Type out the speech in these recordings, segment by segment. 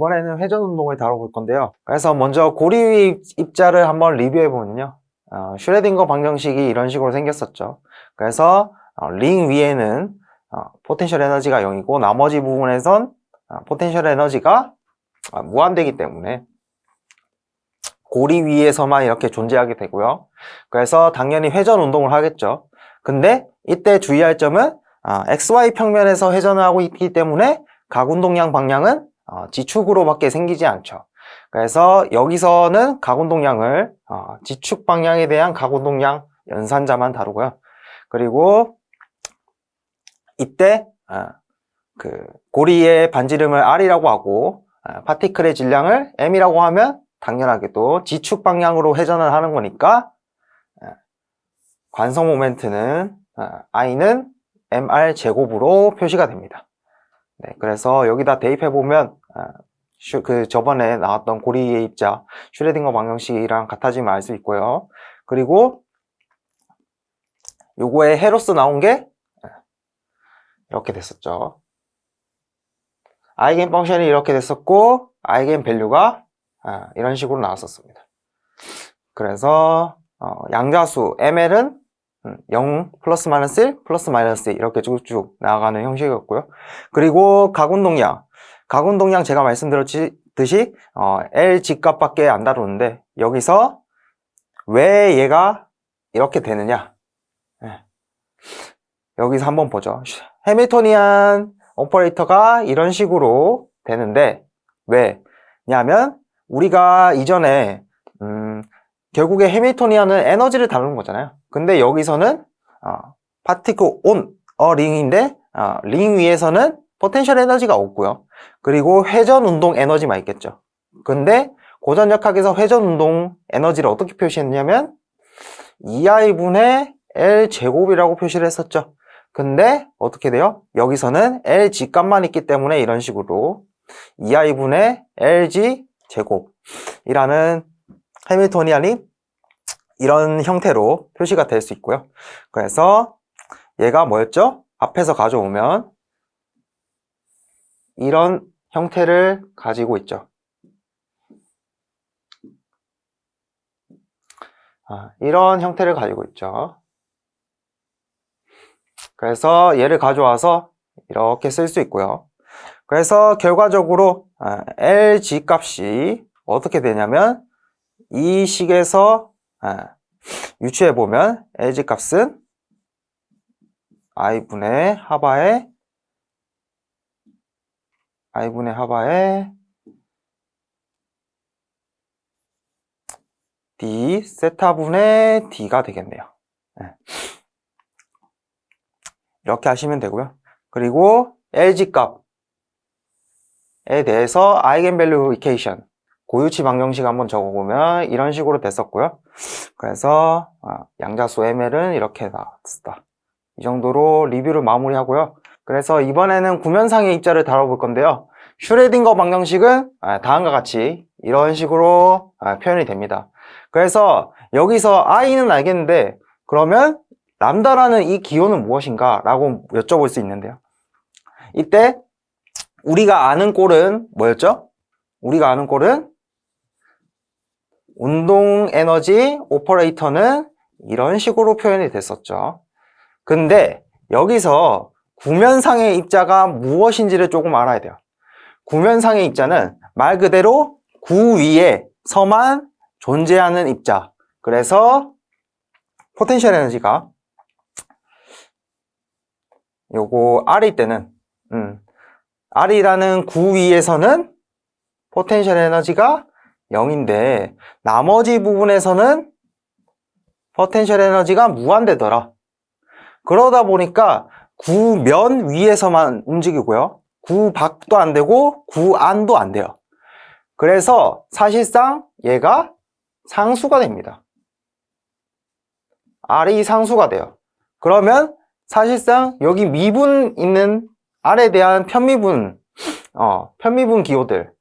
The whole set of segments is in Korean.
이번에는 회전 운동을 다뤄볼 건데요. 그래서 먼저 고리 입자를 한번 리뷰해보면요. 슈레딩거 방정식이 이런 식으로 생겼었죠. 그래서 링 위에는 포텐셜 에너지가 0이고 나머지 부분에선 포텐셜 에너지가 무한대이기 때문에 고리 위에서만 이렇게 존재하게 되고요. 그래서 당연히 회전 운동을 하겠죠. 근데 이때 주의할 점은 XY 평면에서 회전을 하고 있기 때문에 각운동량 방향은 지축으로밖에 생기지 않죠. 그래서 여기서는 각운동량을 지축 방향에 대한 각운동량 연산자만 다루고요. 그리고 이때 그 고리의 반지름을 R이라고 하고 파티클의 질량을 M이라고 하면 당연하게도 지축 방향으로 회전을 하는 거니까 관성 모멘트는 I는 mr 제곱으로 표시가 됩니다. 네, 그래서 여기다 대입해보면 저번에 나왔던 고리의 입자 슈레딩거 방정식이랑 같아지면 알 수 있고요. 그리고 요거의 해로스 나온 게 이렇게 됐었죠. 아이겐 펑션이 이렇게 됐었고 아이겐 밸류가 이런 식으로 나왔었습니다. 그래서 양자수 ml은 0 플러스 마이너스 1 플러스 마이너스 1 이렇게 쭉쭉 나아가는 형식이었고요. 그리고 각운동량 제가 말씀드렸듯이 L 집값밖에 안 다루는데 여기서 왜 얘가 이렇게 되느냐, 여기서 한번 보죠. 해밀토니안 오퍼레이터가 이런 식으로 되는데 왜냐하면 우리가 이전에 결국에 해밀토니안은 에너지를 다루는 거잖아요. 근데 여기서는 파티클 온 링인데 링 위에서는 포텐셜 에너지가 없고요. 그리고 회전 운동 에너지만 있겠죠. 근데 고전역학에서 회전 운동 에너지를 어떻게 표시했냐면 2I분의 L 제곱이라고 표시를 했었죠. 근데 어떻게 돼요? 여기서는 L G값만 있기 때문에 이런 식으로 2I분의 LG 제곱이라는 해밀토니안이 이런 형태로 표시가 될 수 있고요. 그래서 얘가 뭐였죠? 앞에서 가져오면 이런 형태를 가지고 있죠. 이런 형태를 가지고 있죠. 그래서 얘를 가져와서 이렇게 쓸 수 있고요. 그래서 결과적으로 LG 값이 어떻게 되냐면 이 식에서 유추해보면 LG 값은 I분의 하바에 D 세타분의 D가 되겠네요. 이렇게 하시면 되고요. 그리고 LG 값에 대해서 아이겐밸류 이케이션 고유치 방정식 한번 적어보면 이런 식으로 됐었고요. 그래서 양자수 ml은 이렇게 나왔다. 이 정도로 리뷰를 마무리하고요. 그래서 이번에는 구면상의 입자를 다뤄볼 건데요. 슈레딩거 방정식은 다음과 같이 이런 식으로 표현이 됩니다. 그래서 여기서 I는 알겠는데 그러면 람다라는 이 기호는 무엇인가 라고 여쭤볼 수 있는데요. 이때 우리가 아는 꼴은 뭐였죠? 우리가 아는 꼴은 운동 에너지 오퍼레이터는 이런 식으로 표현이 됐었죠. 근데 여기서 구면상의 입자가 무엇인지를 조금 알아야 돼요. 구면상의 입자는 말 그대로 구 위에서만 존재하는 입자. 그래서 포텐셜 에너지가 요거 R일 때는 R이라는 구 위에서는 포텐셜 에너지가 0인데 나머지 부분에서는 포텐셜 에너지가 무한대더라. 그러다 보니까 구면 위에서만 움직이고요. 구 밖도 안 되고 구 안도 안 돼요. 그래서 사실상 얘가 상수가 됩니다. R이 상수가 돼요. 그러면 사실상 여기 미분 있는 R에 대한 편미분 기호들,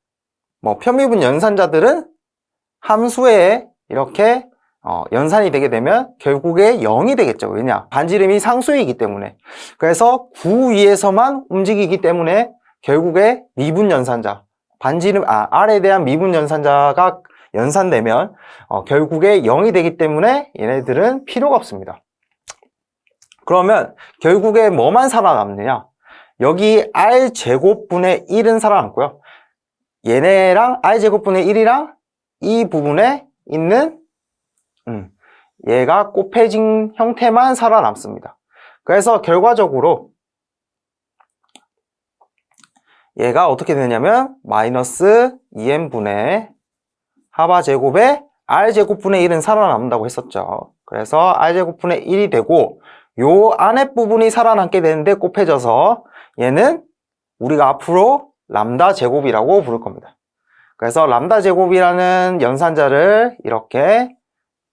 편미분 연산자들은 함수에 이렇게 연산이 되게 되면 결국에 0이 되겠죠. 왜냐? 반지름이 상수이기 때문에. 그래서 구 위에서만 움직이기 때문에 결국에 미분 연산자, R에 대한 미분 연산자가 연산되면 결국에 0이 되기 때문에 얘네들은 필요가 없습니다. 그러면 결국에 뭐만 살아남느냐? 여기 R제곱분의 1은 살아남고요. 얘네랑 R제곱분의 1이랑 이 부분에 있는 얘가 곱해진 형태만 살아남습니다. 그래서 결과적으로 얘가 어떻게 되냐면 마이너스 2n분의 하바제곱에 R제곱분의 1은 살아남는다고 했었죠. 그래서 R제곱분의 1이 되고 요 안에 부분이 살아남게 되는데 곱해져서 얘는 우리가 앞으로 람다 제곱이라고 부를 겁니다. 그래서 람다 제곱이라는 연산자를 이렇게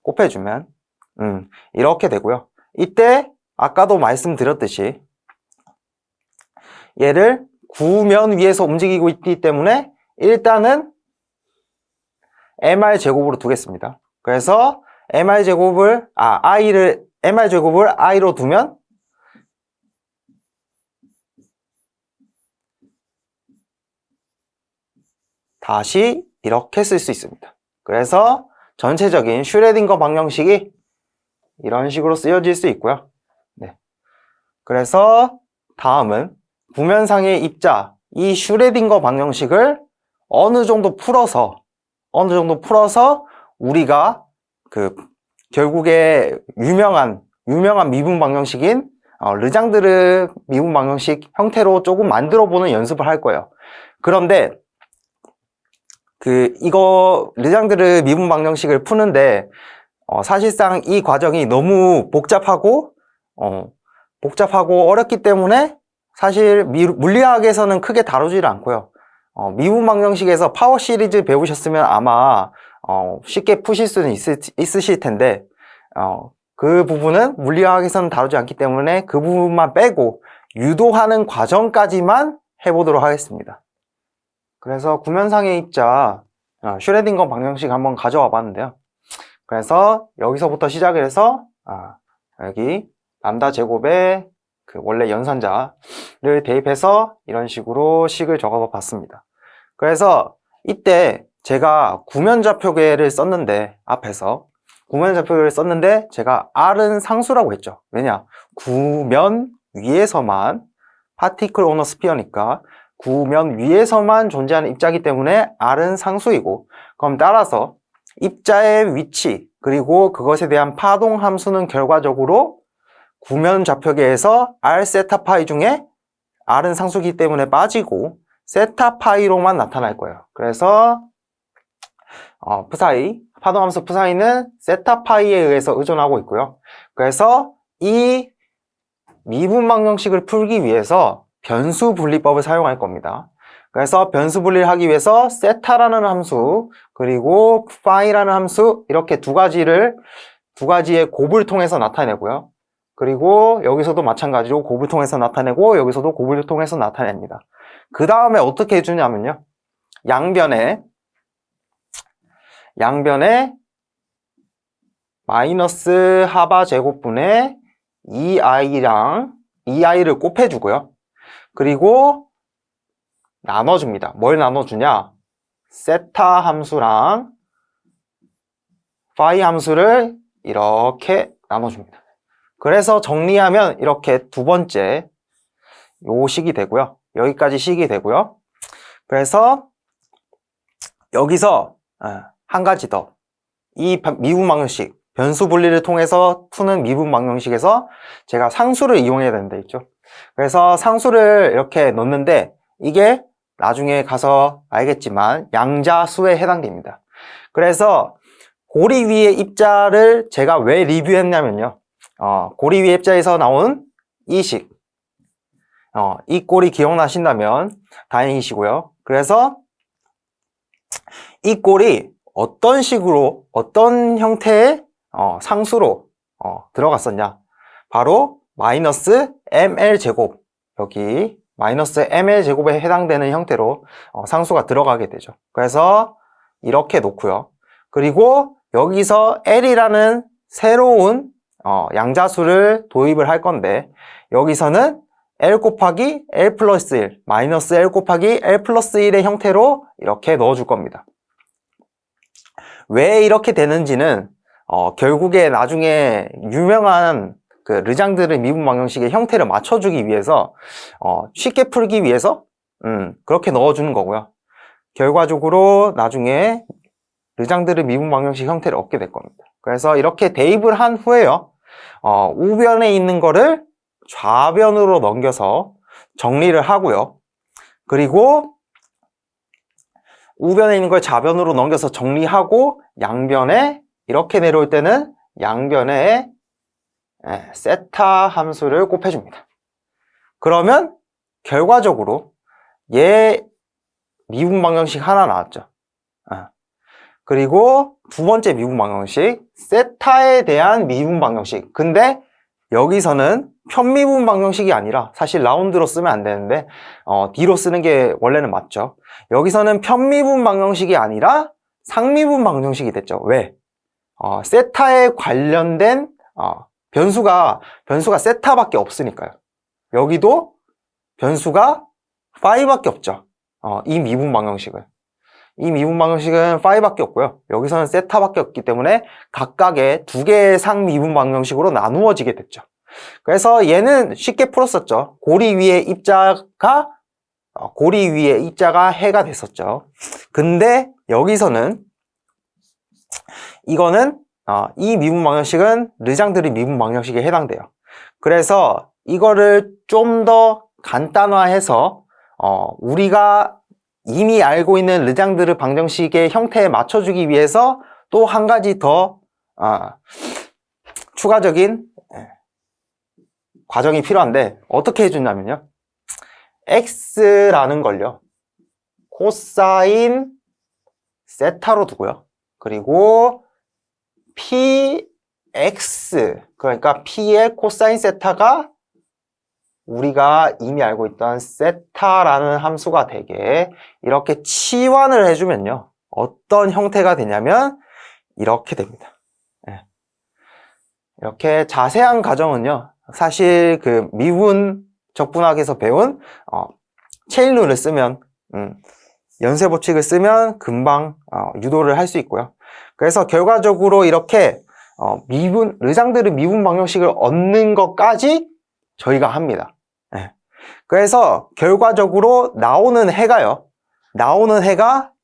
곱해주면 이렇게 되고요. 이때 아까도 말씀드렸듯이 얘를 구면 위에서 움직이고 있기 때문에 일단은 mr 제곱으로 두겠습니다. 그래서 mr 제곱을 i로 두면 다시 이렇게 쓸 수 있습니다. 그래서 전체적인 슈레딩거 방정식이 이런 식으로 쓰여질 수 있고요. 네. 그래서 다음은 구면상의 입자, 이 슈레딩거 방정식을 어느 정도 풀어서 우리가 결국에 유명한 미분 방정식인 르장드르 미분 방정식 형태로 조금 만들어 보는 연습을 할 거예요. 그런데 이거 르장드르 미분 방정식을 푸는데 사실상 이 과정이 너무 복잡하고 어렵기 때문에 사실 물리학에서는 크게 다루지를 않고요. 미분 방정식에서 파워 시리즈 배우셨으면 아마 쉽게 푸실 수는 있으실 텐데 그 부분은 물리학에서는 다루지 않기 때문에 그 부분만 빼고 유도하는 과정까지만 해보도록 하겠습니다. 그래서 구면상의 입자 슈레딩거 방정식 한번 가져와 봤는데요. 그래서 여기서부터 시작을 해서 여기 람다 제곱에 원래 연산자를 대입해서 이런 식으로 식을 적어 봤습니다. 그래서 이때 제가 구면좌표계를 썼는데 앞에서 구면좌표계를 썼는데 제가 R은 상수라고 했죠. 왜냐? 구면 위에서만 파티클 오너 스피어니까 구면 위에서만 존재하는 입자이기 때문에 R은 상수이고 그럼 따라서 입자의 위치 그리고 그것에 대한 파동 함수는 결과적으로 구면 좌표계에서 R 세타 파이 중에 R은 상수이기 때문에 빠지고 세타 파이로만 나타날 거예요. 그래서 파동함수 psi는 세타 파이에 의해서 의존하고 있고요. 그래서 이 미분 방정식을 풀기 위해서 변수 분리법을 사용할 겁니다. 그래서 변수 분리를 하기 위해서 세타라는 함수 그리고 파이라는 함수 이렇게 두 가지의 곱을 통해서 나타내고요. 그리고 여기서도 마찬가지로 곱을 통해서 나타내고 여기서도 곱을 통해서 나타냅니다. 그 다음에 어떻게 해주냐면요. 양변에 마이너스 하바 제곱분의 2i를 곱해주고요. 그리고 나눠줍니다. 뭘 나눠주냐? 세타 함수랑 파이 함수를 이렇게 나눠줍니다. 그래서 정리하면 이렇게 두 번째 요 식이 되고요. 여기까지 식이 되고요. 그래서 여기서 한 가지 더. 이 미분 방정식, 변수 분리를 통해서 푸는 미분 방정식에서 제가 상수를 이용해야 된다 했죠. 그래서 상수를 이렇게 넣는데 이게 나중에 가서 알겠지만 양자수에 해당됩니다. 그래서 고리 위의 입자를 제가 왜 리뷰했냐면요. 고리 위의 입자에서 나온 이 식. 이 꼴이 기억나신다면 다행이시고요. 그래서 이 꼴이 어떤 식으로, 어떤 형태의 상수로 들어갔었냐. 바로 마이너스 ml 제곱. 여기 마이너스 ml 제곱에 해당되는 형태로 상수가 들어가게 되죠. 그래서 이렇게 놓고요. 그리고 여기서 L이라는 새로운 양자수를 도입을 할 건데 여기서는 L 곱하기 L 플러스 1 마이너스 L 곱하기 L 플러스 1의 형태로 이렇게 넣어줄 겁니다. 왜 이렇게 되는지는 결국에 나중에 유명한 그 르장드르 미분 방정식의 형태를 맞춰주기 위해서 쉽게 풀기 위해서 그렇게 넣어주는 거고요. 결과적으로 나중에 르장드르 미분 방정식 형태를 얻게 될 겁니다. 그래서 이렇게 대입을 한 후에요. 우변에 있는 거를 좌변으로 넘겨서 정리를 하고요. 그리고 우변에 있는 걸 좌변으로 넘겨서 정리하고 양변에 이렇게 내려올 때는 양변에 세타 함수를 곱해줍니다. 그러면 결과적으로 얘 미분 방정식 하나 나왔죠. 그리고 두 번째 미분 방정식 세타에 대한 미분 방정식. 근데 여기서는 편미분 방정식이 아니라 사실 라운드로 쓰면 안 되는데 D로 쓰는 게 원래는 맞죠. 여기서는 편미분 방정식이 아니라 상미분 방정식이 됐죠. 왜? 세타에 관련된 변수가 세타밖에 없으니까요. 여기도 변수가 5밖에 없죠. 이 미분 방정식은 5밖에 없고요. 여기서는 세타밖에 없기 때문에 각각의 두 개의 상미분 방정식으로 나누어지게 됐죠. 그래서 얘는 쉽게 풀었었죠. 고리 위에 입자가 해가 됐었죠. 근데 여기서는 이거는 이 미분 방정식은 르장드르 미분 방정식에 해당돼요. 그래서 이거를 좀 더 간단화해서 우리가 이미 알고 있는 르장드르 방정식의 형태에 맞춰주기 위해서 또 한 가지 더 추가적인 과정이 필요한데 어떻게 해주냐면요. x라는 걸요. 코사인 세타로 두고요. 그리고 px 그러니까 p의 코사인 세타가 우리가 이미 알고 있던 세타라는 함수가 되게 이렇게 치환을 해주면요. 어떤 형태가 되냐면 이렇게 됩니다. 이렇게 자세한 과정은요. 사실 그 미분 적분학에서 배운 체인룰을 쓰면 연쇄 법칙을 쓰면 금방 유도를 할 수 있고요. 그래서 결과적으로 이렇게 르장드르 미분 방정식을 얻는 것까지 저희가 합니다. 그래서 결과적으로 나오는 해가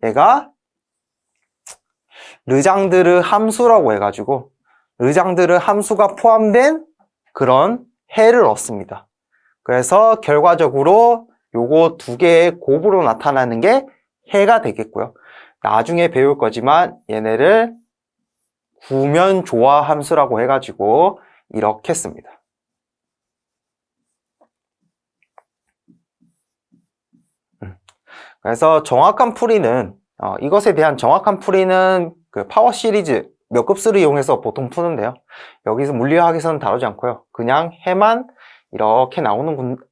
얘가 르장드르 함수라고 해가지고 르장드르 함수가 포함된 그런 해를 얻습니다. 그래서 결과적으로 요거 두 개의 곱으로 나타나는 게 해가 되겠고요. 나중에 배울 거지만 얘네를 구면조화 함수라고 해가지고 이렇게 씁니다. 그래서 정확한 풀이는 이것에 대한 정확한 풀이는 그 파워 시리즈 몇 급수를 이용해서 보통 푸는데요. 여기서 물리학에서는 다루지 않고요. 그냥 해만 이렇게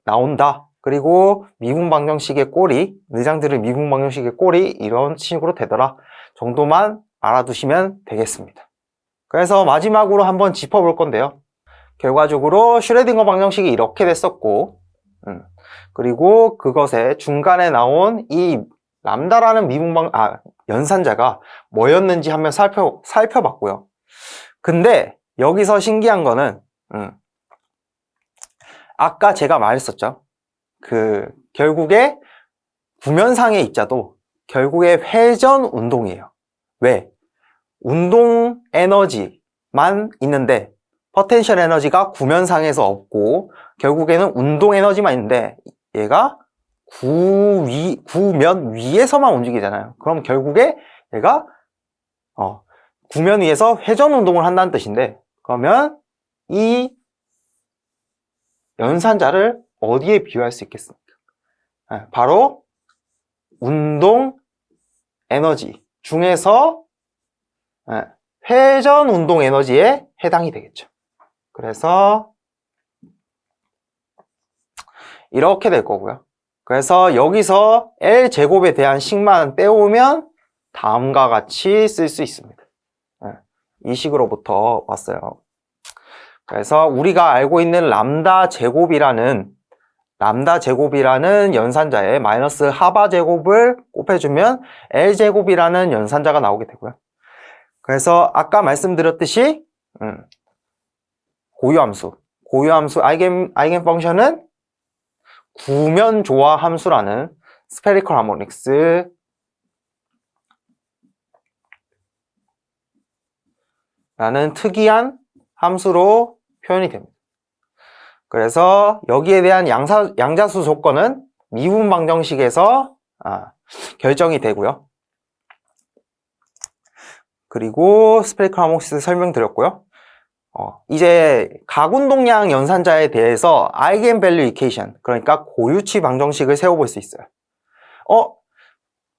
나온다. 그리고 미분 방정식의 꼬리, 르장드르 미분 방정식의 꼬리 이런 식으로 되더라 정도만 알아두시면 되겠습니다. 그래서 마지막으로 한번 짚어볼 건데요. 결과적으로 슈레딩거 방정식이 이렇게 됐었고 그리고 그것의 중간에 나온 이 람다라는 연산자가 뭐였는지 한번 살펴봤고요. 근데 여기서 신기한 거는 아까 제가 말했었죠. 결국에 구면상의 입자도 결국에 회전 운동이에요. 왜? 운동 에너지만 있는데 포텐셜 에너지가 구면상에서 없고 결국에는 운동 에너지만 있는데 얘가 구면 위에서만 움직이잖아요. 그럼 결국에 얘가 구면 위에서 회전 운동을 한다는 뜻인데 그러면 이 연산자를 어디에 비유할 수 있겠습니까? 바로 운동 에너지 중에서 회전 운동 에너지에 해당이 되겠죠. 그래서 이렇게 될 거고요. 그래서 여기서 L제곱에 대한 식만 빼오면 다음과 같이 쓸 수 있습니다. 이 식으로부터 왔어요. 그래서 우리가 알고 있는 람다 제곱이라는 람다 제곱이라는 연산자에 마이너스 하바 제곱을 곱해주면 L 제곱이라는 연산자가 나오게 되고요. 그래서 아까 말씀드렸듯이 고유함수 아이겐 펑션은 구면 조화 함수라는 스페리컬 하모닉스 라는 특이한 함수로 표현이 됩니다. 그래서 여기에 대한 양자수 조건은 미분 방정식에서 결정이 되고요. 그리고 스페리컬 하모닉스 설명드렸고요. 이제 가군동량 연산자에 대해서 아이겐밸류 이퀘이션, 그러니까 고유치 방정식을 세워볼 수 있어요.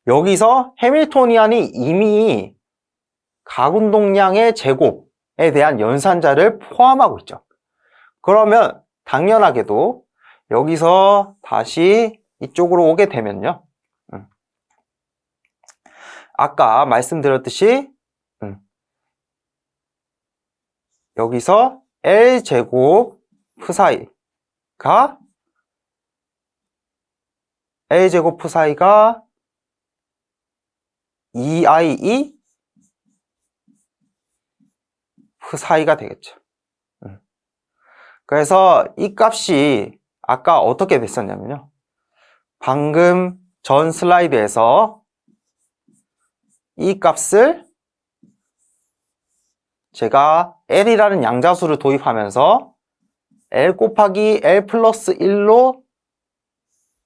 여기서 해밀토니안이 이미 가군동량의 제곱에 대한 연산자를 포함하고 있죠. 그러면 당연하게도 여기서 다시 이쪽으로 오게 되면요. 아까 말씀드렸듯이 여기서 L제곱 푸사이가 EIE 푸사이가 되겠죠. 그래서 이 값이 아까 어떻게 됐었냐면요. 방금 전 슬라이드에서 이 값을 제가 L이라는 양자수를 도입하면서 L 곱하기 L 플러스 1로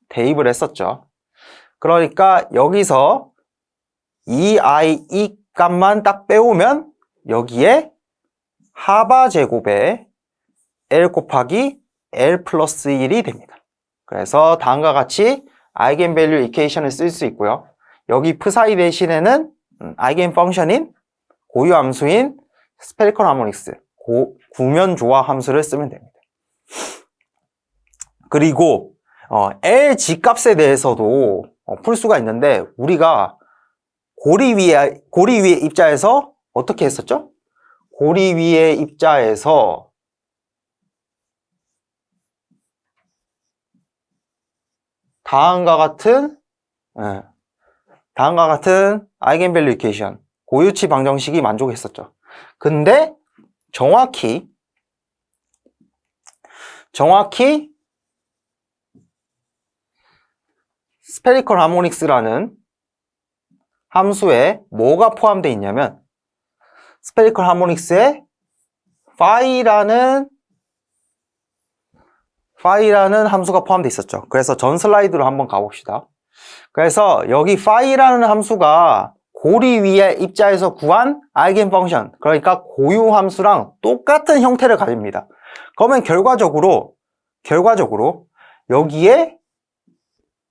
대입을 했었죠. 그러니까 여기서 EIE 값만 딱 빼오면 여기에 하바 제곱에 L 곱하기 L 플러스 1이 됩니다. 그래서 다음과 같이 아이겐밸류 이퀘이션을 쓸 수 있고요. 여기 푸사이 대신에는 아이겐 펑션인 고유 함수인 스페리컬 하모닉스 구면 조화 함수를 쓰면 됩니다. 그리고 L G값에 대해서도 풀 수가 있는데 우리가 고리 위에 입자에서 어떻게 했었죠? 고리 위에 입자에서 다음과 같은 아이겐밸류 이퀘이션 고유치 방정식이 만족했었죠. 근데 정확히 스페리컬 하모닉스라는 함수에 뭐가 포함되어 있냐면 스페리컬 하모닉스에 파이라는 함수가 포함되어 있었죠. 그래서 전 슬라이드로 한번 가봅시다. 그래서 여기 파이라는 함수가 고리 위에 입자에서 구한 아이겐 펑션, 그러니까 고유 함수랑 똑같은 형태를 가집니다. 그러면 결과적으로 여기에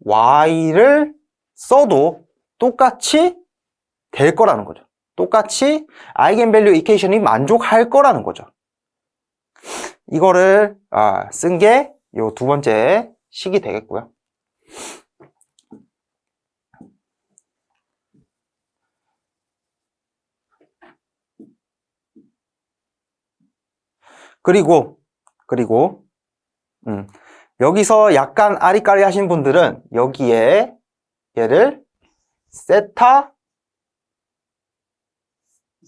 y를 써도 똑같이 될 거라는 거죠. 똑같이 아이겐밸류 이퀘이션이 만족할 거라는 거죠. 이거를 쓴 게 요 두 번째 식이 되겠고요. 그리고 여기서 약간 아리까리 하신 분들은 여기에 얘를 세타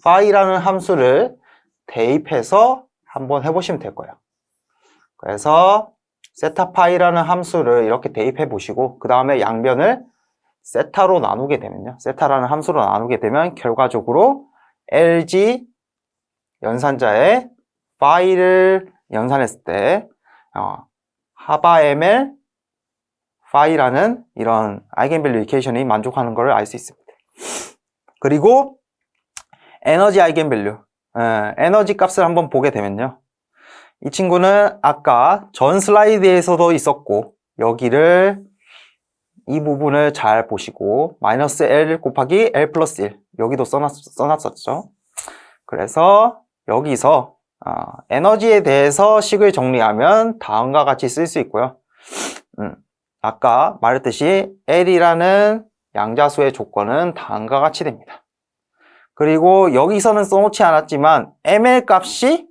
파이라는 함수를 대입해서 한번 해보시면 될 거예요. 그래서 세타 파이라는 함수를 이렇게 대입해 보시고 그 다음에 양변을 세타로 나누게 되면요. 세타라는 함수로 나누게 되면 결과적으로 LG 연산자에 파이를 연산했을 때 하바 ML 파이라는 이런 아이겐밸류 이퀘이션이 만족하는 것을 알 수 있습니다. 그리고 에너지 아이겐밸류, 에너지 값을 한번 보게 되면요. 이 친구는 아까 전 슬라이드에서도 있었고 여기를 이 부분을 잘 보시고 마이너스 L 곱하기 L 플러스 1 여기도 써놨었죠. 그래서 여기서 에너지에 대해서 식을 정리하면 다음과 같이 쓸 수 있고요. 아까 말했듯이 L이라는 양자수의 조건은 다음과 같이 됩니다. 그리고 여기서는 써놓지 않았지만 ML 값이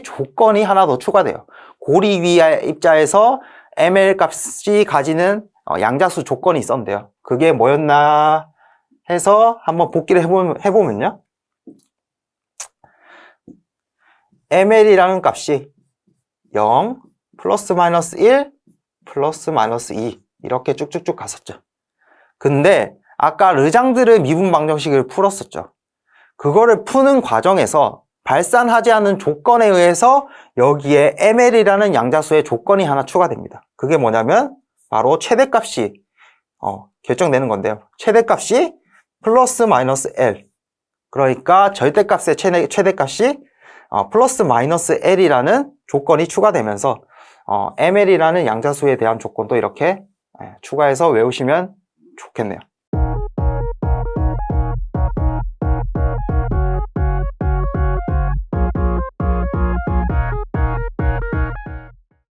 조건이 하나 더 추가돼요. 고리 위의 입자에서 ml 값이 가지는 양자수 조건이 있었는데요. 그게 뭐였나 해서 한번 복기를 해보면요. ml이라는 값이 0, 플러스 마이너스 1, 플러스 마이너스 2 이렇게 쭉쭉쭉 갔었죠. 근데 아까 르장드르 미분 방정식을 풀었었죠. 그거를 푸는 과정에서 발산하지 않은 조건에 의해서 여기에 ml이라는 양자수의 조건이 하나 추가됩니다. 그게 뭐냐면 바로 최대값이 결정되는 건데요. 최대값이 플러스 마이너스 L, 그러니까 절대값의 최대값이 플러스 마이너스 L이라는 조건이 추가되면서 ml이라는 양자수에 대한 조건도 이렇게 추가해서 외우시면 좋겠네요.